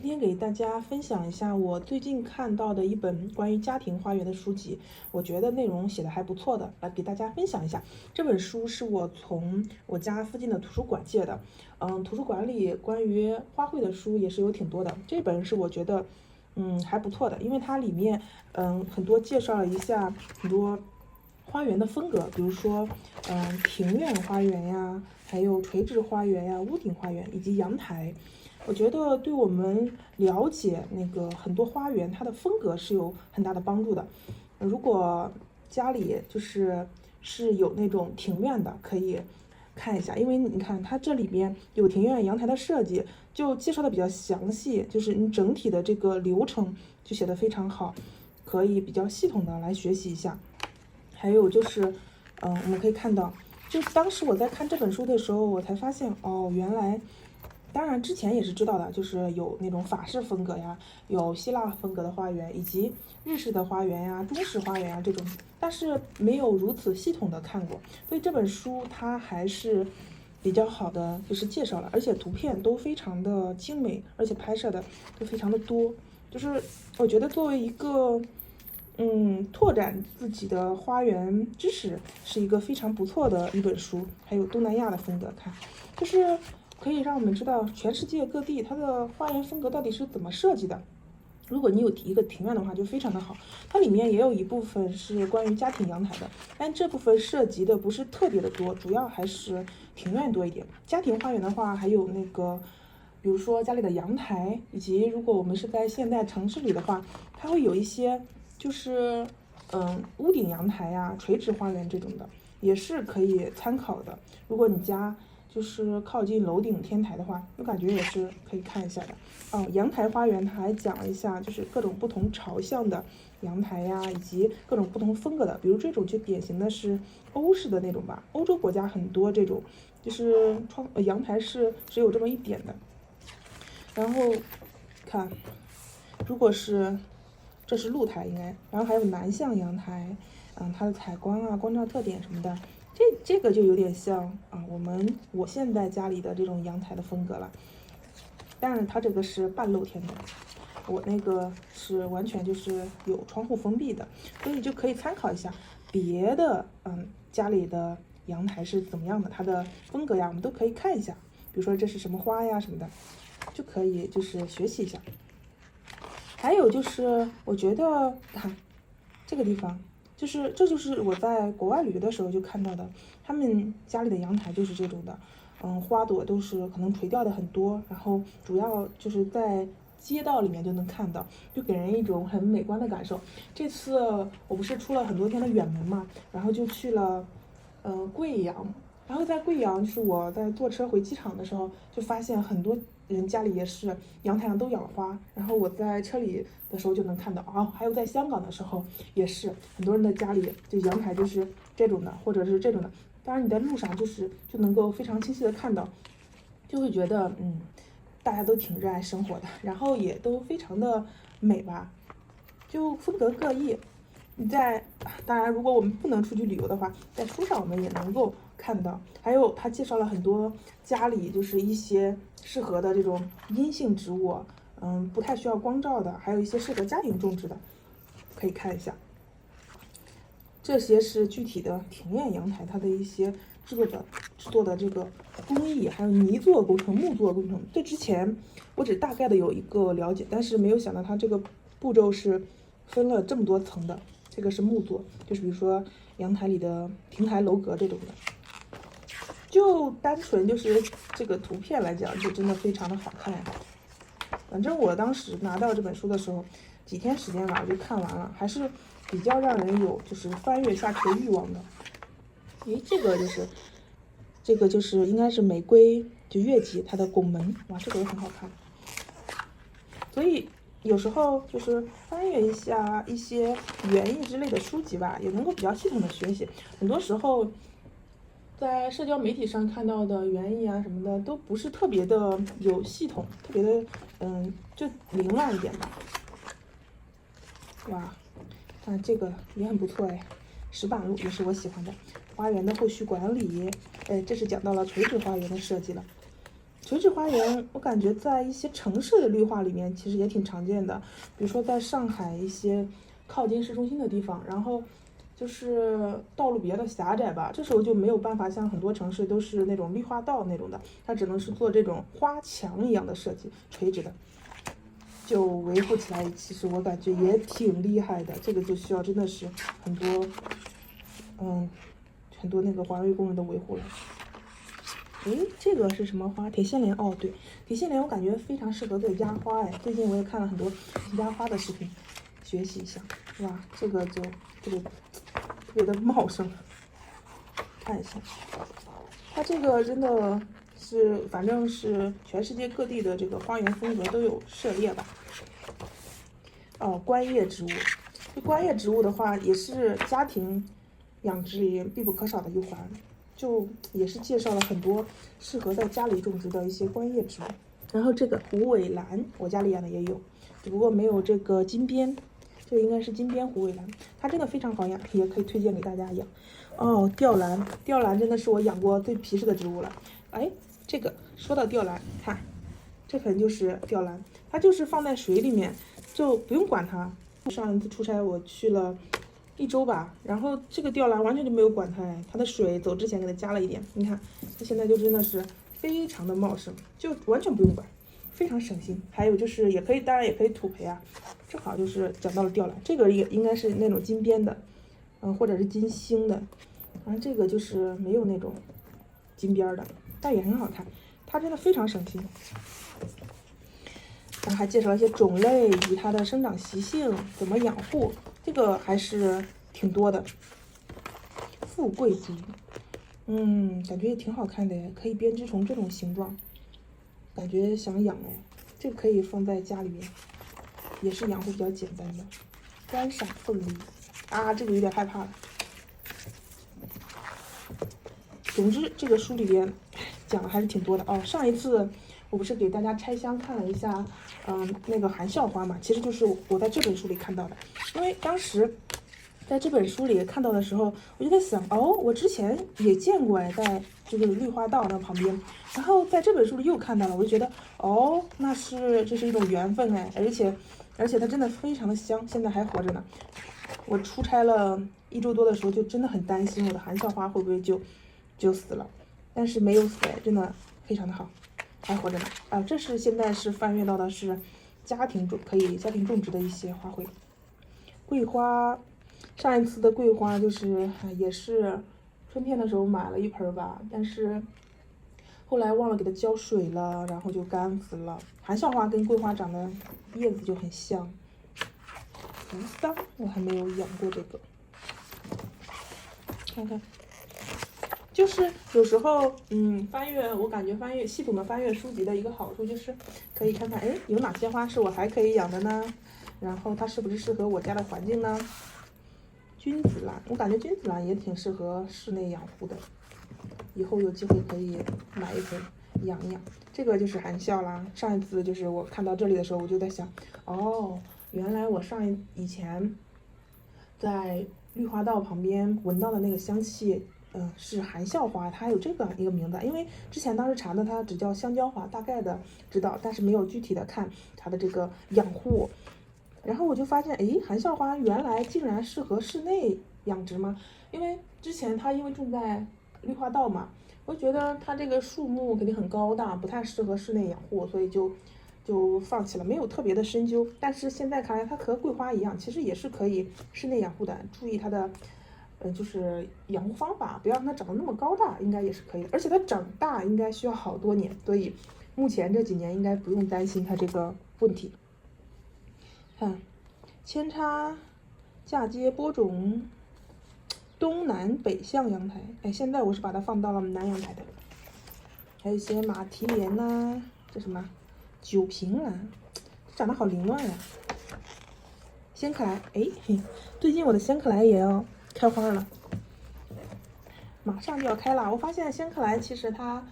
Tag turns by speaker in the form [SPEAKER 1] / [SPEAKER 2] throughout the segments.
[SPEAKER 1] 今天给大家分享一下我最近看到的一本关于家庭花园的书籍，我觉得内容写的还不错的，来给大家分享一下。这本书是我从我家附近的图书馆借的，图书馆里关于花卉的书也是有挺多的，这本是我觉得还不错的，因为它里面很多介绍了一下很多花园的风格，比如说庭院花园呀，还有垂直花园呀、屋顶花园以及阳台。我觉得对我们了解那个很多花园它的风格是有很大的帮助的。如果家里是有那种庭院的，可以看一下，因为你看它这里面有庭院阳台的设计，就介绍的比较详细，就是你整体的这个流程就写的非常好，可以比较系统的来学习一下。还有就是，我们可以看到，就当时我在看这本书的时候，我才发现哦，原来。当然，之前也是知道的，就是有那种法式风格呀，有希腊风格的花园，以及日式的花园呀、中式花园呀这种，但是没有如此系统的看过。所以这本书它还是比较好的，就是介绍了，而且图片都非常的精美，而且拍摄的都非常的多。就是我觉得作为一个拓展自己的花园知识，是一个非常不错的一本书。还有东南亚的风格，看，就是可以让我们知道全世界各地它的花园风格到底是怎么设计的。如果你有一个庭院的话，就非常的好。它里面也有一部分是关于家庭阳台的，但这部分涉及的不是特别的多，主要还是庭院多一点。家庭花园的话，还有那个，比如说家里的阳台，以及如果我们是在现代城市里的话，它会有一些就是屋顶阳台呀、垂直花园这种的，也是可以参考的。如果你家就是靠近楼顶天台的话，我感觉也是可以看一下的。阳台花园它还讲了一下，就是各种不同朝向的阳台呀，以及各种不同风格的，比如这种就典型的是欧式的那种吧，欧洲国家很多这种，就是阳台是只有这么一点的。然后看，如果是这是露台应该，然后还有南向阳台，它的采光啊、光照特点什么的，这个就有点像我现在家里的这种阳台的风格了，但是它这个是半露天的，我那个是完全就是有窗户封闭的，所以就可以参考一下别的家里的阳台是怎么样的，它的风格呀，我们都可以看一下，比如说这是什么花呀什么的，就可以就是学习一下。还有就是，我觉得看这个地方，这就是我在国外旅游的时候就看到的，他们家里的阳台就是这种的，花朵都是可能垂钓的很多，然后主要就是在街道里面就能看到，就给人一种很美观的感受。这次我不是出了很多天的远门嘛，然后就去了，贵阳，然后在贵阳，就是我在坐车回机场的时候，就发现很多人家里也是阳台上都养花，然后我在车里的时候就能看到啊，还有在香港的时候也是很多人的家里就阳台就是这种的，或者是这种的。当然你在路上就能够非常清晰的看到，就会觉得大家都挺热爱生活的，然后也都非常的美吧，就风格各异。当然，如果我们不能出去旅游的话，在书上我们也能够看到。还有他介绍了很多家里就是一些适合的这种阴性植物，不太需要光照的，还有一些适合家庭种植的，可以看一下。这些是具体的庭院阳台它的一些制作的这个工艺，还有泥作工程、木作工程。这之前我只大概的有一个了解，但是没有想到它这个步骤是分了这么多层的。这个是木作，就是比如说阳台里的亭台楼阁这种的。就单纯就是这个图片来讲，就真的非常的好看。反正我当时拿到这本书的时候，几天时间吧，我就看完了，还是比较让人有就是翻阅下去的欲望的。诶，这个就是应该是玫瑰就月季它的拱门，哇，这个也很好看。所以有时候就是翻阅一下一些园艺之类的书籍吧，也能够比较系统的学习。很多时候在社交媒体上看到的园艺啊什么的，都不是特别的有系统，特别的就凌乱一点吧。哇，看这个也很不错哎，石板路也是我喜欢的。花园的后续管理，这是讲到了垂直花园的设计了。垂直花园，我感觉在一些城市的绿化里面其实也挺常见的，比如说在上海一些靠近市中心的地方，然后就是道路比较的狭窄吧，这时候就没有办法像很多城市都是那种绿化道那种的，它只能是做这种花墙一样的设计，垂直的，就维护起来，其实我感觉也挺厉害的。这个就需要真的是很多，很多那个环卫工人的维护了。诶，这个是什么花？铁线莲哦，对，铁线莲我感觉非常适合做压花哎。最近我也看了很多压花的视频，学习一下。哇，这个特别的茂盛，看一下，它这个真的是，反正是全世界各地的这个花园风格都有涉猎吧。哦，观叶植物，这观叶植物的话，也是家庭养殖里必不可少的一环。就也是介绍了很多适合在家里种植的一些观叶植物。然后这个虎尾兰，我家里养的也有，只不过没有这个金边，这个应该是金边虎尾兰，它真的非常好养，也可以推荐给大家养。哦，吊兰，吊兰真的是我养过最皮实的植物了。哎，这个说到吊兰，看，这可能就是吊兰，它就是放在水里面，就不用管它。上一次出差我去了1周吧，然后这个吊兰完全就没有管它，它的水走之前给它加了一点，你看它现在就真的是非常的茂盛，就完全不用管，非常省心。还有就是也可以，当然也可以土培啊。正好就是讲到了吊兰，这个也应该是那种金边的，或者是金星的，然后这个就是没有那种金边的，但也很好看，它真的非常省心。然后还介绍一些种类以及它的生长习性，怎么养护，这个还是挺多的。富贵竹，感觉也挺好看的耶，可以编织成这种形状，感觉想养哎。这个可以放在家里面，也是养护比较简单的。干闪凤梨啊，这个有点害怕了。总之，这个书里边讲的还是挺多的哦。上一次我不是给大家拆箱看了一下，那个含笑花嘛，其实就是我在这本书里看到的。因为当时在这本书里看到的时候，我就在想，哦，我之前也见过哎，在就是绿化道那旁边，然后在这本书里又看到了，我就觉得，哦，这是一种缘分哎，而且它真的非常的香，现在还活着呢。我出差了1周多的时候，就真的很担心我的含笑花会不会就死了，但是没有死哎，真的非常的好，还活着呢。啊，这是现在是翻阅到的是可以家庭种植的一些花卉。桂花，上一次的桂花就是也是春天的时候买了一盆吧，但是后来忘了给它浇水了，然后就干死了。含笑花跟桂花长得叶子就很像。扶桑我还没有养过这个，看看。就是有时候，我感觉系统的翻阅书籍的一个好处就是可以看看，哎，有哪些花是我还可以养的呢？然后它是不是适合我家的环境呢？君子兰，我感觉君子兰也挺适合室内养护的，以后有机会可以买一盆养一养。这个就是含笑啦。上一次就是我看到这里的时候，我就在想，哦，原来我以前在绿化道旁边闻到的那个香气。是含笑花，它还有这个一个名字，因为之前当时查的它只叫香蕉花，大概的知道，但是没有具体的看它的这个养护。然后我就发现，哎，含笑花原来竟然适合室内养殖吗？因为之前它因为种在绿化道嘛，我觉得它这个树木肯定很高大，不太适合室内养护，所以就放弃了，没有特别的深究。但是现在看来，它和桂花一样，其实也是可以室内养护的，注意它的。就是养护方法，不要让它长得那么高大，应该也是可以的。而且它长大应该需要好多年，所以目前这几年应该不用担心它这个问题。看，扦插嫁接播种，东南北向阳台。哎，现在我是把它放到了南阳台的。还有一些马蹄莲呐，这什么九瓶兰，长得好凌乱呀。仙客来，哎，最近我的仙客来也要开花了，马上就要开了。我发现仙客来其实它，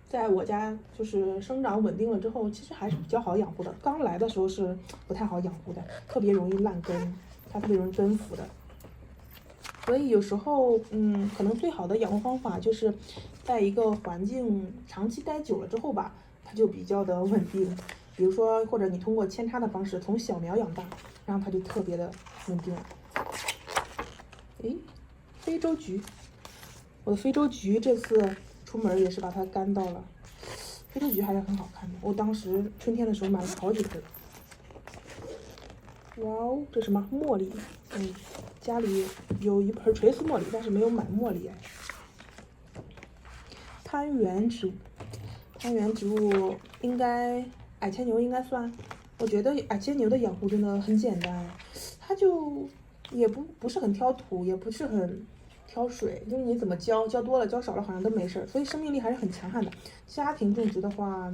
[SPEAKER 1] 在我家就是生长稳定了之后，其实还是比较好养护的。刚来的时候是不太好养护的，特别容易烂根，它特别容易根腐的。所以有时候，可能最好的养护方法就是在一个环境长期待久了之后吧，它就比较的稳定。比如说，或者你通过扦插的方式从小苗养大，然后它就特别的稳定了。诶，非洲菊，我的非洲菊这次出门也是把它干到了。非洲菊还是很好看的，我当时春天的时候买了好几盆。哇哦，这什么茉莉？家里有一盆垂丝茉莉，但是没有买茉莉哎。攀援植物，攀援植物应该矮牵牛应该算。我觉得矮牵牛的养护真的很简单，它就也不是很挑土，也不是很挑水，就是你怎么浇多了浇少了好像都没事儿，所以生命力还是很强悍的。家庭种植的话，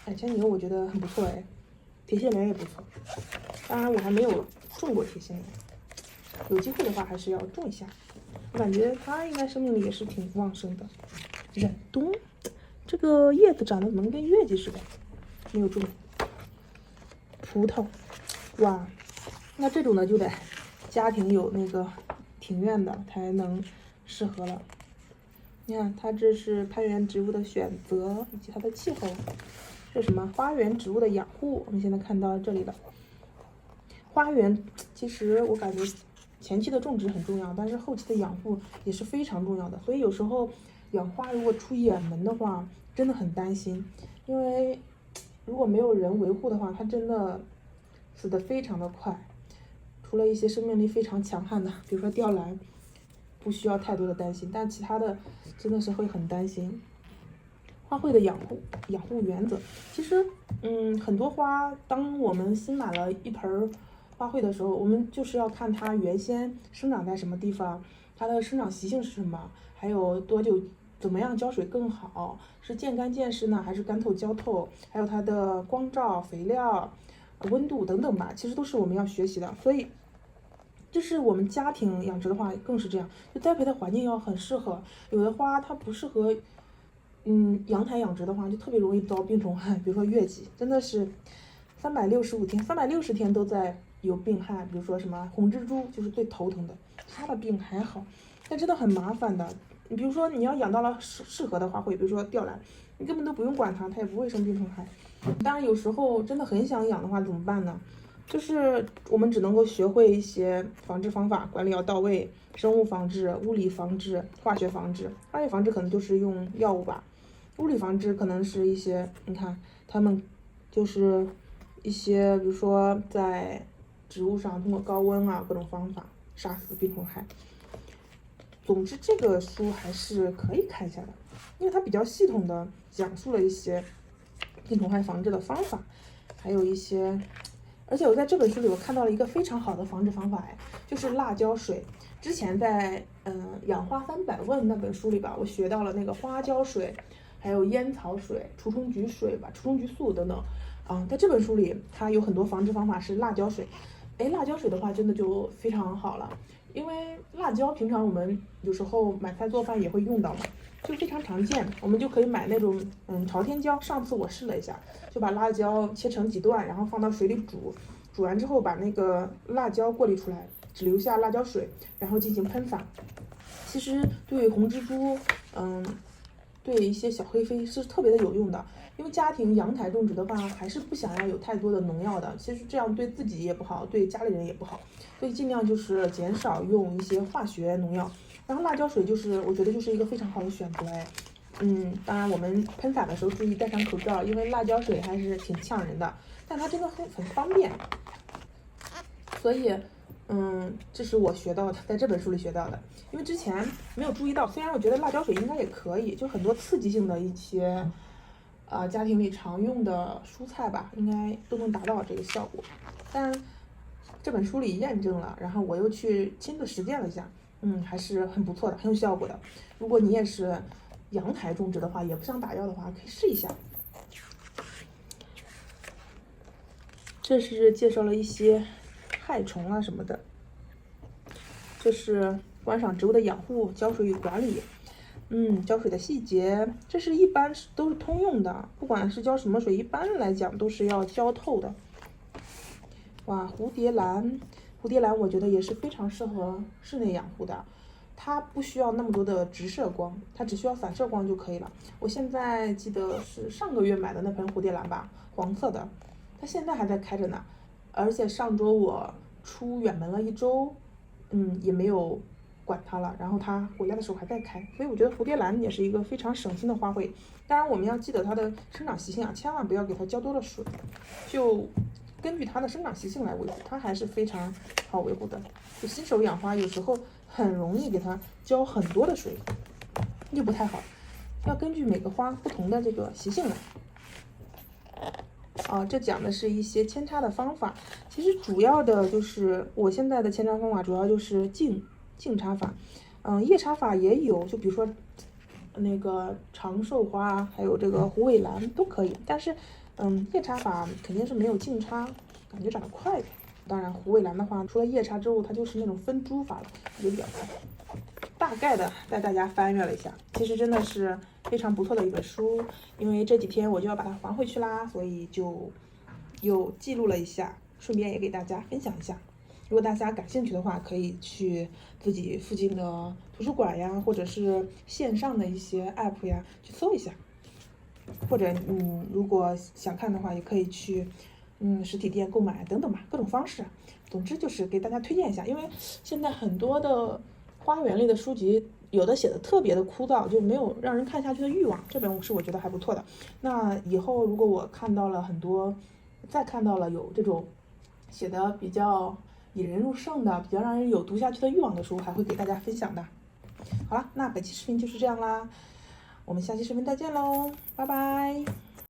[SPEAKER 1] 矮牵牛我觉得很不错哎，铁线莲也不错。当然我还没有种过铁线莲，有机会的话还是要种一下。我感觉它应该生命力也是挺旺盛的。忍冬，这个叶子长得怎么跟月季似的？没有种。葡萄，哇，那这种呢就得家庭有那个庭院的才能适合了。你看，它这是攀援植物的选择以及它的气候。这是什么？花园植物的养护。我们现在看到这里的花园，其实我感觉前期的种植很重要，但是后期的养护也是非常重要的。所以有时候养花如果出远门的话，真的很担心，因为如果没有人维护的话，它真的死得非常的快。除了一些生命力非常强悍的，比如说吊兰，不需要太多的担心，但其他的真的是会很担心。花卉的养护原则，其实很多花，当我们新买了一盆花卉的时候，我们就是要看它原先生长在什么地方，它的生长习性是什么，还有多久，怎么样浇水更好，是见干见湿呢，还是干透浇透，还有它的光照、肥料、温度等等吧，其实都是我们要学习的。所以就是我们家庭养殖的话，更是这样，就栽培的环境要很适合。有的花它不适合阳台养殖的话，就特别容易遭病虫害，比如说月季，真的是365天，360天都在有病害。比如说什么红蜘蛛，就是最头疼的，它的病还好，但真的很麻烦的。你比如说你要养到了适合的花卉，比如说吊兰，你根本都不用管它，它也不会生病虫害。当然有时候真的很想养的话怎么办呢？就是我们只能够学会一些防治方法，管理要到位，生物防治、物理防治、化学防治。化学防治可能就是用药物吧。物理防治可能是一些，你看他们就是一些，比如说在植物上通过高温啊各种方法杀死病虫害。总之这个书还是可以看一下的，因为它比较系统的讲述了一些病虫害防治的方法，还有一些，而且我在这本书里我看到了一个非常好的防治方法，就是辣椒水。之前在养花300问那本书里吧，我学到了那个花椒水。还有烟草水、除虫菊水吧、除虫菊素等等，在这本书里，它有很多防治方法是辣椒水。辣椒水的话，真的就非常好了，因为辣椒平常我们有时候买菜做饭也会用到嘛，就非常常见。我们就可以买那种朝天椒。上次我试了一下，就把辣椒切成几段，然后放到水里煮，煮完之后把那个辣椒过滤出来，只留下辣椒水，然后进行喷洒。其实对红蜘蛛，对一些小黑飞是特别的有用的，因为家庭阳台种植的话，还是不想要有太多的农药的。其实这样对自己也不好，对家里人也不好，所以尽量就是减少用一些化学农药。然后辣椒水就是我觉得就是一个非常好的选择当然我们喷洒的时候注意戴上口罩，因为辣椒水还是挺呛人的，但它真的很方便。所以这是我学到的，在这本书里学到的，因为之前没有注意到。虽然我觉得辣椒水应该也可以，就很多刺激性的一些家庭里常用的蔬菜吧，应该都能达到这个效果。但这本书里验证了，然后我又去亲自实践了一下，还是很不错的，很有效果的。如果你也是阳台种植的话，也不想打药的话，可以试一下。这是介绍了一些害虫啊什么的，这是观赏植物的养护、浇水与管理，浇水的细节，这是一般都是通用的，不管是浇什么水，一般来讲都是要浇透的。哇，蝴蝶兰我觉得也是非常适合室内养护的，它不需要那么多的直射光，它只需要反射光就可以了。我现在记得是上个月买的那盆蝴蝶兰吧，黄色的，它现在还在开着呢。而且上周我出远门了1周，也没有管它了，然后它回来的时候还在开，所以我觉得蝴蝶兰也是一个非常省心的花卉。当然我们要记得它的生长习性啊，千万不要给它浇多了水，就根据它的生长习性来维护，它还是非常好维护的。就新手养花有时候很容易给它浇很多的水，就不太好，要根据每个花不同的这个习性来。这讲的是一些扦插的方法，其实主要的就是我现在的扦插方法主要就是茎插法，叶插法也有，就比如说那个长寿花，还有这个虎尾兰都可以，但是叶插法肯定是没有茎插感觉长得快的。当然虎尾兰的话，除了叶插之后，它就是那种分株法了，也比较快。大概的带大家翻阅了一下，其实真的是非常不错的一本书。因为这几天我就要把它还回去啦，所以就又记录了一下，顺便也给大家分享一下。如果大家感兴趣的话，可以去自己附近的图书馆呀，或者是线上的一些 app 呀去搜一下，或者如果想看的话，也可以去实体店购买等等吧，各种方式。总之就是给大家推荐一下，因为现在很多的花园类的书籍，有的写的特别的枯燥，就没有让人看下去的欲望。这本是我觉得还不错的。那以后如果我再看到了有这种写的比较引人入胜的，比较让人有读下去的欲望的书，还会给大家分享的。好了，那本期视频就是这样啦，我们下期视频再见喽，拜拜。